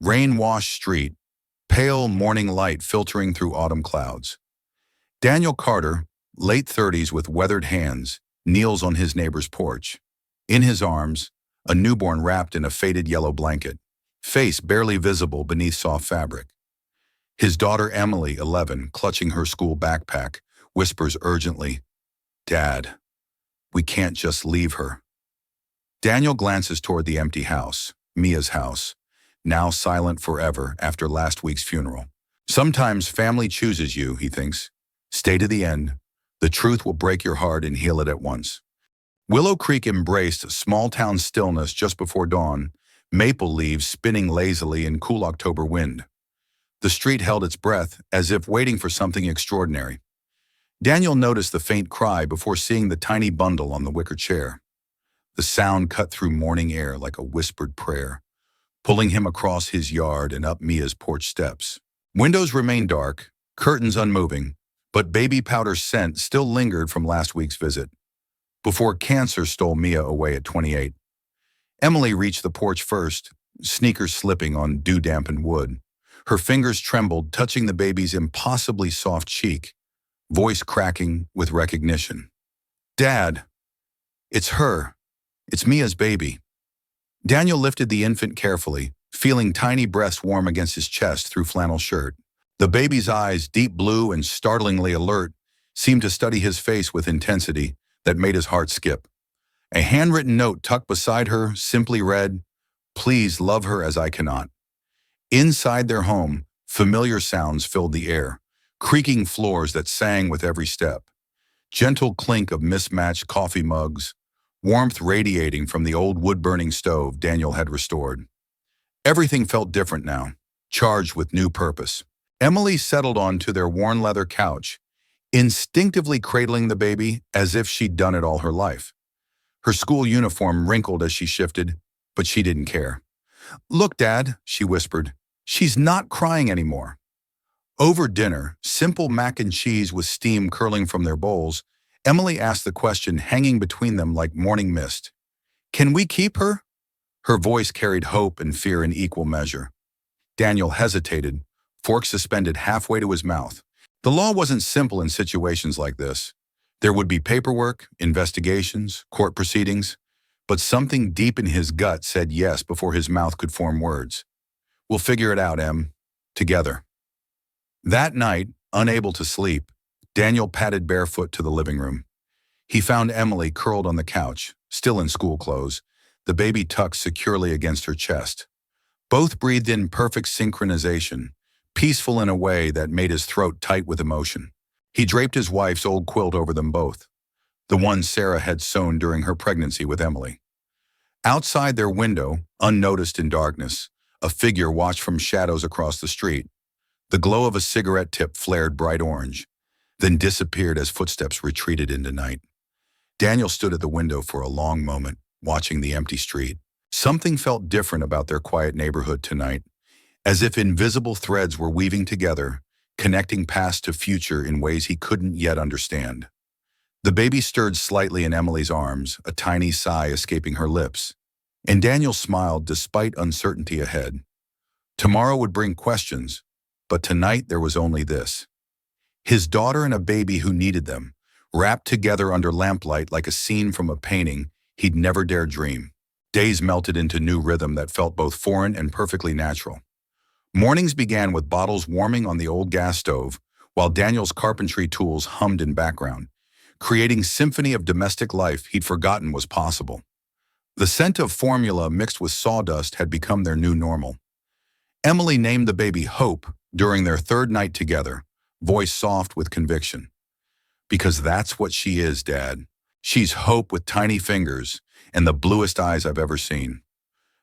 Rain-washed street, pale morning light filtering through autumn clouds. Daniel Carter, late 30s with weathered hands, kneels on his neighbor's porch. In his arms, a newborn wrapped in a faded yellow blanket, face barely visible beneath soft fabric. His daughter Emily, 11, clutching her school backpack, whispers urgently, "Dad, we can't just leave her." Daniel glances toward the empty house, Mia's house, now silent forever after last week's funeral. Sometimes family chooses you, he thinks. Stay to the end. The truth will break your heart and heal it at once. Willow Creek embraced small-town stillness just before dawn, maple leaves spinning lazily in cool October wind. The street held its breath, as if waiting for something extraordinary. Daniel noticed the faint cry before seeing the tiny bundle on the wicker chair. The sound cut through morning air like a whispered prayer, pulling him across his yard and up Mia's porch steps. Windows remained dark, curtains unmoving, but baby powder scent still lingered from last week's visit. Before cancer stole Mia away at 28. Emily reached the porch first, sneakers slipping on dew-dampened wood. Her fingers trembled, touching the baby's impossibly soft cheek, voice cracking with recognition. "Dad, it's her. It's Mia's baby." Daniel lifted the infant carefully, feeling tiny breasts warm against his chest through flannel shirt. The baby's eyes, deep blue and startlingly alert, seemed to study his face with intensity that made his heart skip. A handwritten note tucked beside her simply read, "Please love her as I cannot." Inside their home, familiar sounds filled the air, creaking floors that sang with every step. Gentle clink of mismatched coffee mugs, warmth radiating from the old wood-burning stove Daniel had restored. Everything felt different now, charged with new purpose. Emily settled onto their worn leather couch, instinctively cradling the baby as if she'd done it all her life. Her school uniform wrinkled as she shifted, but she didn't care. "Look, Dad," she whispered, "she's not crying anymore." Over dinner, simple mac and cheese with steam curling from their bowls, Emily asked the question hanging between them like morning mist. "Can we keep her?" Her voice carried hope and fear in equal measure. Daniel hesitated, fork suspended halfway to his mouth. The law wasn't simple in situations like this. There would be paperwork, investigations, court proceedings, but something deep in his gut said yes before his mouth could form words. "We'll figure it out, Em. Together." That night, unable to sleep, Daniel padded barefoot to the living room. He found Emily curled on the couch, still in school clothes, the baby tucked securely against her chest. Both breathed in perfect synchronization, peaceful in a way that made his throat tight with emotion. He draped his wife's old quilt over them both, the one Sarah had sewn during her pregnancy with Emily. Outside their window, unnoticed in darkness, a figure watched from shadows across the street. The glow of a cigarette tip flared bright orange, then disappeared as footsteps retreated into night. Daniel stood at the window for a long moment, watching the empty street. Something felt different about their quiet neighborhood tonight, as if invisible threads were weaving together, connecting past to future in ways he couldn't yet understand. The baby stirred slightly in Emily's arms, a tiny sigh escaping her lips, and Daniel smiled despite uncertainty ahead. Tomorrow would bring questions, but tonight there was only this. His daughter and a baby who needed them, wrapped together under lamplight like a scene from a painting he'd never dared dream. Days melted into new rhythm that felt both foreign and perfectly natural. Mornings began with bottles warming on the old gas stove, while Daniel's carpentry tools hummed in background, creating symphony of domestic life he'd forgotten was possible. The scent of formula mixed with sawdust had become their new normal. Emily named the baby Hope during their third night together, voice soft with conviction. "Because that's what she is, Dad. She's Hope with tiny fingers and the bluest eyes I've ever seen."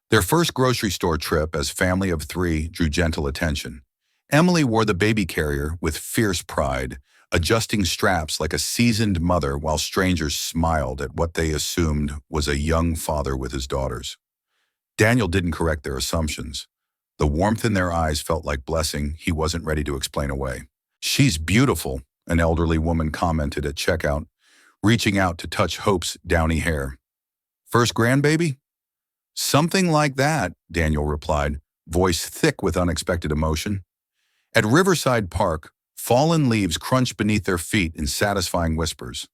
Their first grocery store trip as family of three drew gentle attention. Emily wore the baby carrier with fierce pride, adjusting straps like a seasoned mother while strangers smiled at what they assumed was a young father with his daughters. Daniel didn't correct their assumptions. The warmth in their eyes felt like blessing he wasn't ready to explain away. "She's beautiful," an elderly woman commented at checkout, reaching out to touch Hope's downy hair. "First grandbaby?" "Something like that," Daniel replied, voice thick with unexpected emotion. At Riverside Park, fallen leaves crunched beneath their feet in satisfying whispers.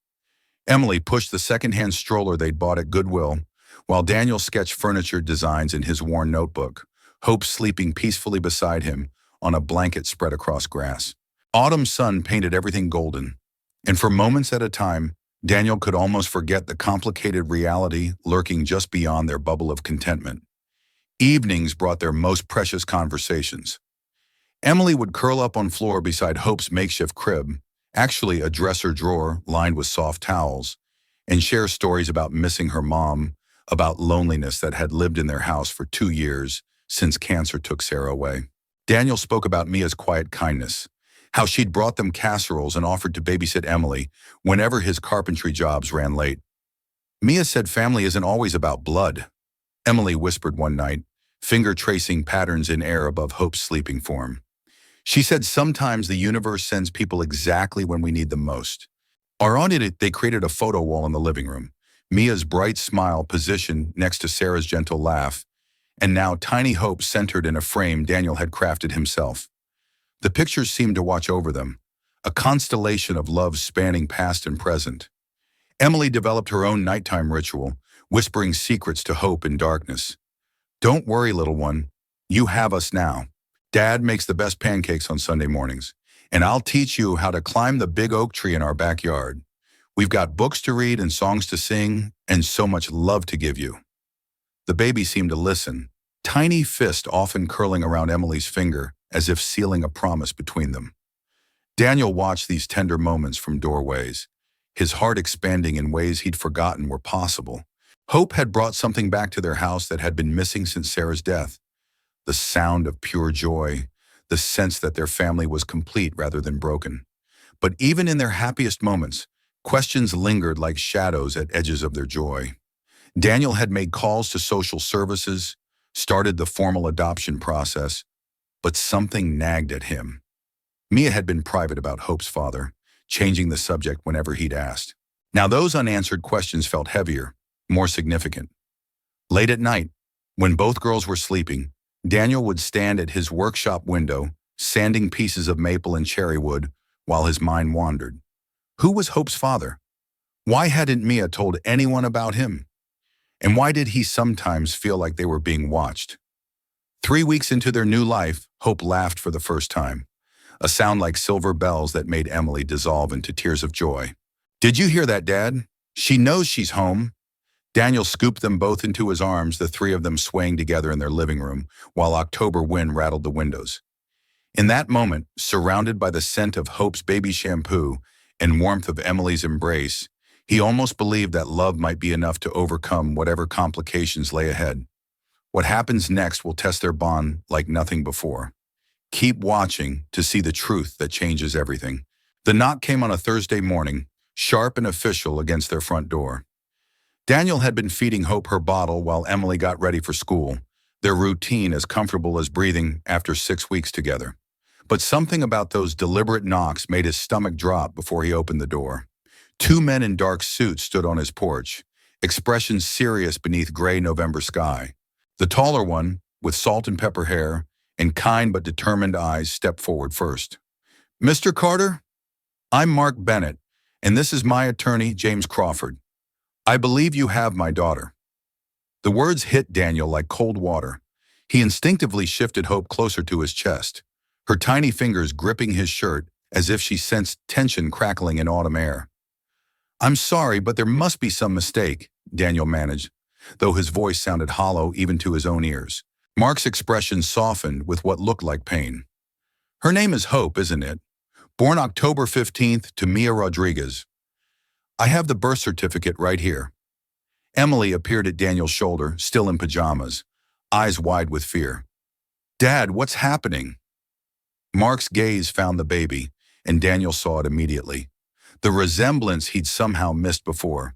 Emily pushed the second-hand stroller they'd bought at Goodwill, while Daniel sketched furniture designs in his worn notebook, Hope sleeping peacefully beside him on a blanket spread across grass. Autumn sun painted everything golden, and for moments at a time, Daniel could almost forget the complicated reality lurking just beyond their bubble of contentment. Evenings brought their most precious conversations. Emily would curl up on floor beside Hope's makeshift crib, actually a dresser drawer lined with soft towels, and share stories about missing her mom, about loneliness that had lived in their house for 2 years since cancer took Sarah away. Daniel spoke about Mia's quiet kindness, how she'd brought them casseroles and offered to babysit Emily whenever his carpentry jobs ran late. Mia said family isn't always about blood, Emily whispered one night, finger tracing patterns in air above Hope's sleeping form. She said sometimes the universe sends people exactly when we need them most. On it, they created a photo wall in the living room, Mia's bright smile positioned next to Sarah's gentle laugh, and now tiny Hope centered in a frame Daniel had crafted himself. The pictures seemed to watch over them, a constellation of love spanning past and present. Emily developed her own nighttime ritual, whispering secrets to Hope in darkness. "Don't worry, little one. You have us now. Dad makes the best pancakes on Sunday mornings, and I'll teach you how to climb the big oak tree in our backyard. We've got books to read and songs to sing, and so much love to give you." The baby seemed to listen, tiny fist often curling around Emily's finger as if sealing a promise between them. Daniel watched these tender moments from doorways, his heart expanding in ways he'd forgotten were possible. Hope had brought something back to their house that had been missing since Sarah's death. The sound of pure joy, the sense that their family was complete rather than broken. But even in their happiest moments, questions lingered like shadows at edges of their joy. Daniel had made calls to social services, started the formal adoption process, but something nagged at him. Mia had been private about Hope's father, changing the subject whenever he'd asked. Now those unanswered questions felt heavier, more significant. Late at night, when both girls were sleeping, Daniel would stand at his workshop window, sanding pieces of maple and cherry wood, while his mind wandered. Who was Hope's father? Why hadn't Mia told anyone about him? And why did he sometimes feel like they were being watched? 3 weeks into their new life, Hope laughed for the first time, a sound like silver bells that made Emily dissolve into tears of joy. "Did you hear that, Dad? She knows she's home." Daniel scooped them both into his arms, the three of them swaying together in their living room, while October wind rattled the windows. In that moment, surrounded by the scent of Hope's baby shampoo and warmth of Emily's embrace, he almost believed that love might be enough to overcome whatever complications lay ahead. What happens next will test their bond like nothing before. Keep watching to see the truth that changes everything. The knock came on a Thursday morning, sharp and official against their front door. Daniel had been feeding Hope her bottle while Emily got ready for school, their routine as comfortable as breathing after 6 weeks together. But something about those deliberate knocks made his stomach drop before he opened the door. 2 men in dark suits stood on his porch, expressions serious beneath gray November sky. The taller one, with salt and pepper hair and kind but determined eyes, stepped forward first. "Mr. Carter, I'm Mark Bennett, and this is my attorney, James Crawford. I believe you have my daughter." The words hit Daniel like cold water. He instinctively shifted Hope closer to his chest, her tiny fingers gripping his shirt as if she sensed tension crackling in autumn air. "I'm sorry, but there must be some mistake," Daniel managed, though his voice sounded hollow even to his own ears. Mark's expression softened with what looked like pain. "Her name is Hope, isn't it? Born October 15th to Mia Rodriguez. I have the birth certificate right here." Emily appeared at Daniel's shoulder, still in pajamas, eyes wide with fear. "Dad, what's happening?" Mark's gaze found the baby, and Daniel saw it immediately. The resemblance he'd somehow missed before.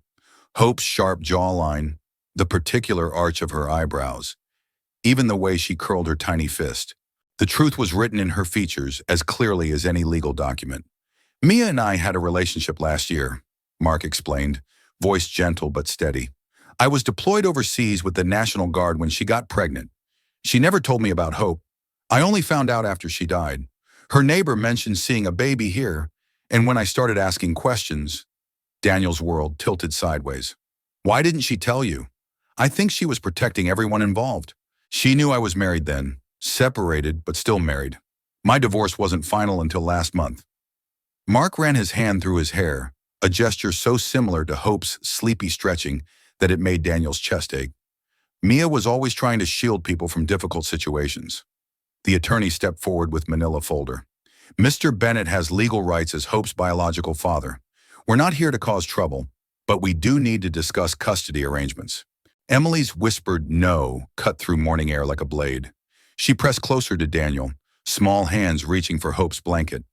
Hope's sharp jawline, the particular arch of her eyebrows, even the way she curled her tiny fist. The truth was written in her features as clearly as any legal document. "Mia and I had a relationship last year," Mark explained, voice gentle but steady. "I was deployed overseas with the National Guard when she got pregnant. She never told me about Hope. I only found out after she died. Her neighbor mentioned seeing a baby here, and when I started asking questions, Daniel's world tilted sideways. Why didn't she tell you? I think she was protecting everyone involved. She knew I was married then, separated but still married. My divorce wasn't final until last month. Mark ran his hand through his hair, a gesture so similar to Hope's sleepy stretching that it made Daniel's chest ache. Mia was always trying to shield people from difficult situations. The attorney stepped forward with manila folder. Mr. Bennett has legal rights as Hope's biological father. We're not here to cause trouble, but we do need to discuss custody arrangements. Emily's whispered no cut through morning air like a blade. She pressed closer to Daniel, small hands reaching for Hope's blanket.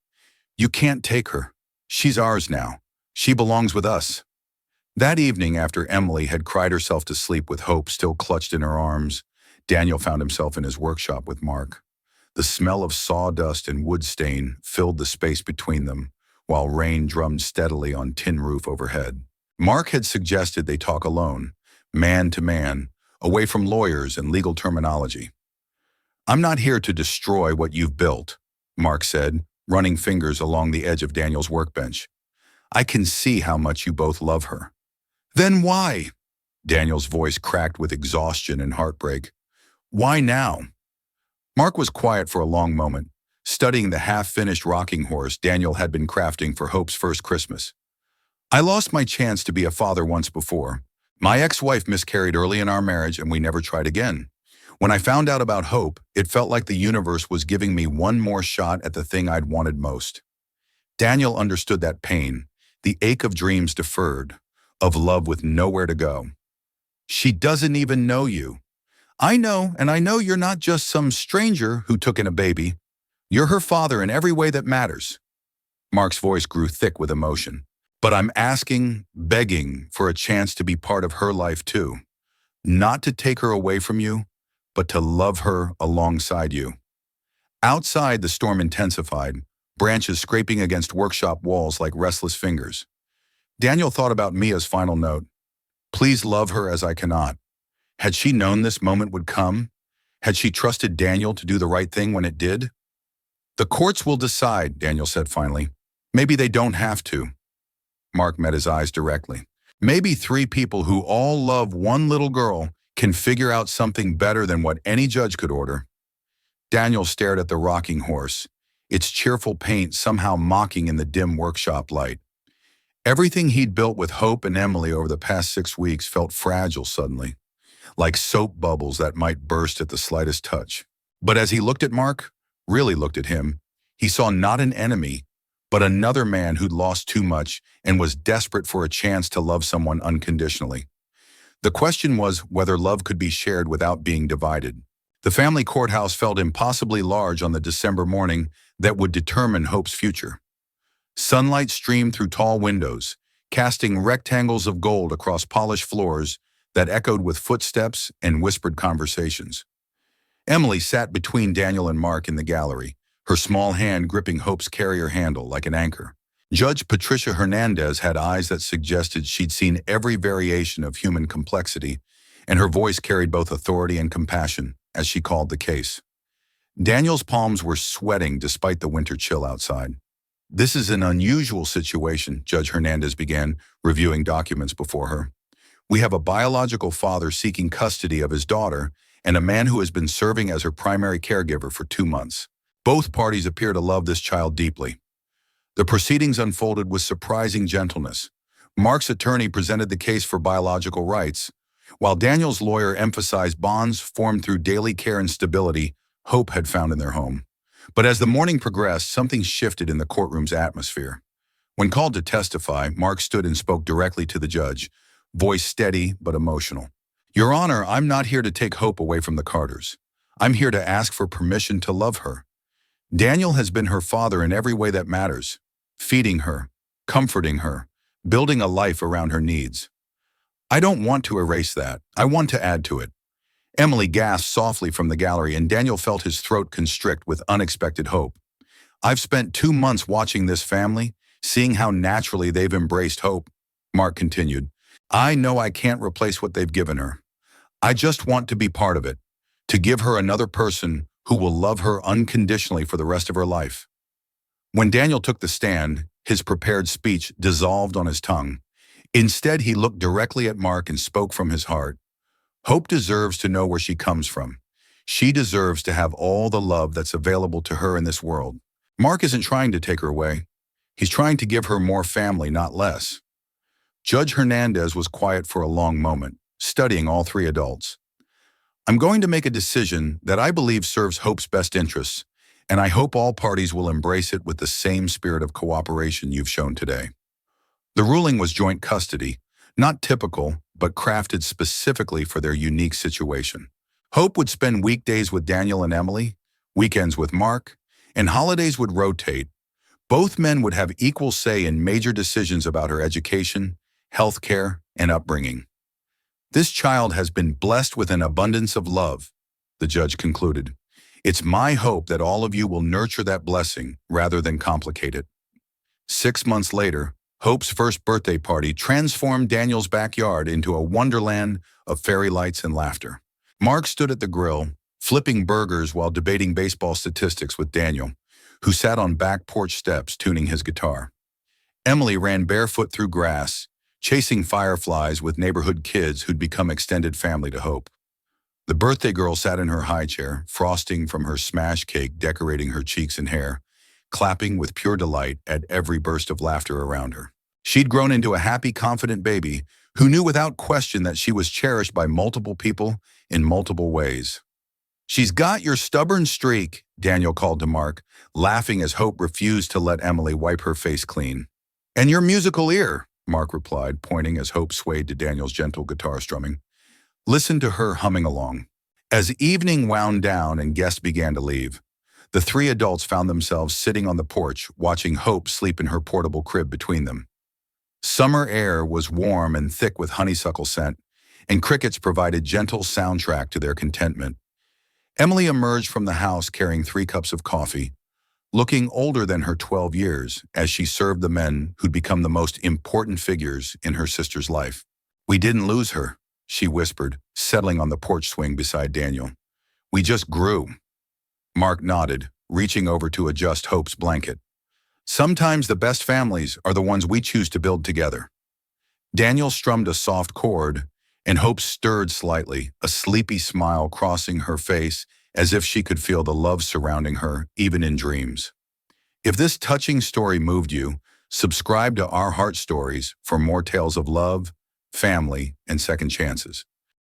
You can't take her. She's ours now. She belongs with us. That evening, after Emily had cried herself to sleep with Hope still clutched in her arms, Daniel found himself in his workshop with Mark. The smell of sawdust and wood stain filled the space between them, while rain drummed steadily on tin roof overhead. Mark had suggested they talk alone, man to man, away from lawyers and legal terminology. I'm not here to destroy what you've built, Mark said, running fingers along the edge of Daniel's workbench. I can see how much you both love her. Then why? Daniel's voice cracked with exhaustion and heartbreak. Why now? Mark was quiet for a long moment, studying the half-finished rocking horse Daniel had been crafting for Hope's first Christmas. I lost my chance to be a father once before. My ex-wife miscarried early in our marriage and we never tried again. When I found out about Hope, it felt like the universe was giving me one more shot at the thing I'd wanted most. Daniel understood that pain, the ache of dreams deferred, of love with nowhere to go. She doesn't even know you. I know, and I know you're not just some stranger who took in a baby. You're her father in every way that matters. Mark's voice grew thick with emotion. But I'm asking, begging for a chance to be part of her life too. Not to take her away from you, but to love her alongside you. Outside, the storm intensified, branches scraping against workshop walls like restless fingers. Daniel thought about Mia's final note. Please love her as I cannot. Had she known this moment would come? Had she trusted Daniel to do the right thing when it did? The courts will decide, Daniel said finally. Maybe they don't have to. Mark met his eyes directly. Maybe three people who all love one little girl can figure out something better than what any judge could order. Daniel stared at the rocking horse, its cheerful paint somehow mocking in the dim workshop light. Everything he'd built with Hope and Emily over the past 6 weeks felt fragile suddenly, like soap bubbles that might burst at the slightest touch. But as he looked at Mark, really looked at him, he saw not an enemy, but another man who'd lost too much and was desperate for a chance to love someone unconditionally. The question was whether love could be shared without being divided. The family courthouse felt impossibly large on the December morning that would determine Hope's future. Sunlight streamed through tall windows, casting rectangles of gold across polished floors that echoed with footsteps and whispered conversations. Emily sat between Daniel and Mark in the gallery, her small hand gripping Hope's carrier handle like an anchor. Judge Patricia Hernandez had eyes that suggested she'd seen every variation of human complexity, and her voice carried both authority and compassion as she called the case. Daniel's palms were sweating despite the winter chill outside. This is an unusual situation, Judge Hernandez began, reviewing documents before her. We have a biological father seeking custody of his daughter and a man who has been serving as her primary caregiver for 2 months. Both parties appear to love this child deeply. The proceedings unfolded with surprising gentleness. Mark's attorney presented the case for biological rights, while Daniel's lawyer emphasized bonds formed through daily care and stability Hope had found in their home. But as the morning progressed, something shifted in the courtroom's atmosphere. When called to testify, Mark stood and spoke directly to the judge, voice steady but emotional. Your Honor, I'm not here to take Hope away from the Carters. I'm here to ask for permission to love her. Daniel has been her father in every way that matters, feeding her, comforting her, building a life around her needs. I don't want to erase that. I want to add to it. Emily gasped softly from the gallery, and Daniel felt his throat constrict with unexpected hope. I've spent 2 months watching this family, seeing how naturally they've embraced Hope, Mark continued. I know I can't replace what they've given her. I just want to be part of it, to give her another person who will love her unconditionally for the rest of her life. When Daniel took the stand, his prepared speech dissolved on his tongue. Instead, he looked directly at Mark and spoke from his heart. Hope deserves to know where she comes from. She deserves to have all the love that's available to her in this world. Mark isn't trying to take her away. He's trying to give her more family, not less. Judge Hernandez was quiet for a long moment, studying all three adults. I'm going to make a decision that I believe serves Hope's best interests, and I hope all parties will embrace it with the same spirit of cooperation you've shown today. The ruling was joint custody, not typical, but crafted specifically for their unique situation. Hope would spend weekdays with Daniel and Emily, weekends with Mark, and holidays would rotate. Both men would have equal say in major decisions about her education, health care, and upbringing. This child has been blessed with an abundance of love, the judge concluded. It's my hope that all of you will nurture that blessing rather than complicate it. 6 months later, Hope's first birthday party transformed Daniel's backyard into a wonderland of fairy lights and laughter. Mark stood at the grill, flipping burgers while debating baseball statistics with Daniel, who sat on back porch steps tuning his guitar. Emily ran barefoot through grass, chasing fireflies with neighborhood kids who'd become extended family to Hope. The birthday girl sat in her high chair, frosting from her smash cake decorating her cheeks and hair, clapping with pure delight at every burst of laughter around her. She'd grown into a happy, confident baby who knew without question that she was cherished by multiple people in multiple ways. "She's got your stubborn streak," Daniel called to Mark, laughing as Hope refused to let Emily wipe her face clean. "And your musical ear," Mark replied, pointing as Hope swayed to Daniel's gentle guitar strumming. Listen to her humming along. As evening wound down and guests began to leave, the three adults found themselves sitting on the porch, watching Hope sleep in her portable crib between them. Summer air was warm and thick with honeysuckle scent, and crickets provided gentle soundtrack to their contentment. Emily emerged from the house carrying 3 cups of coffee, looking older than her 12 years as she served the men who'd become the most important figures in her sister's life. "We didn't lose her," she whispered, settling on the porch swing beside Daniel. "We just grew." Mark nodded, reaching over to adjust Hope's blanket. "Sometimes the best families are the ones we choose to build together." Daniel strummed a soft chord, and Hope stirred slightly, a sleepy smile crossing her face as if she could feel the love surrounding her, even in dreams. If this touching story moved you, subscribe to Our Heart Stories for more tales of love, family, and second chances.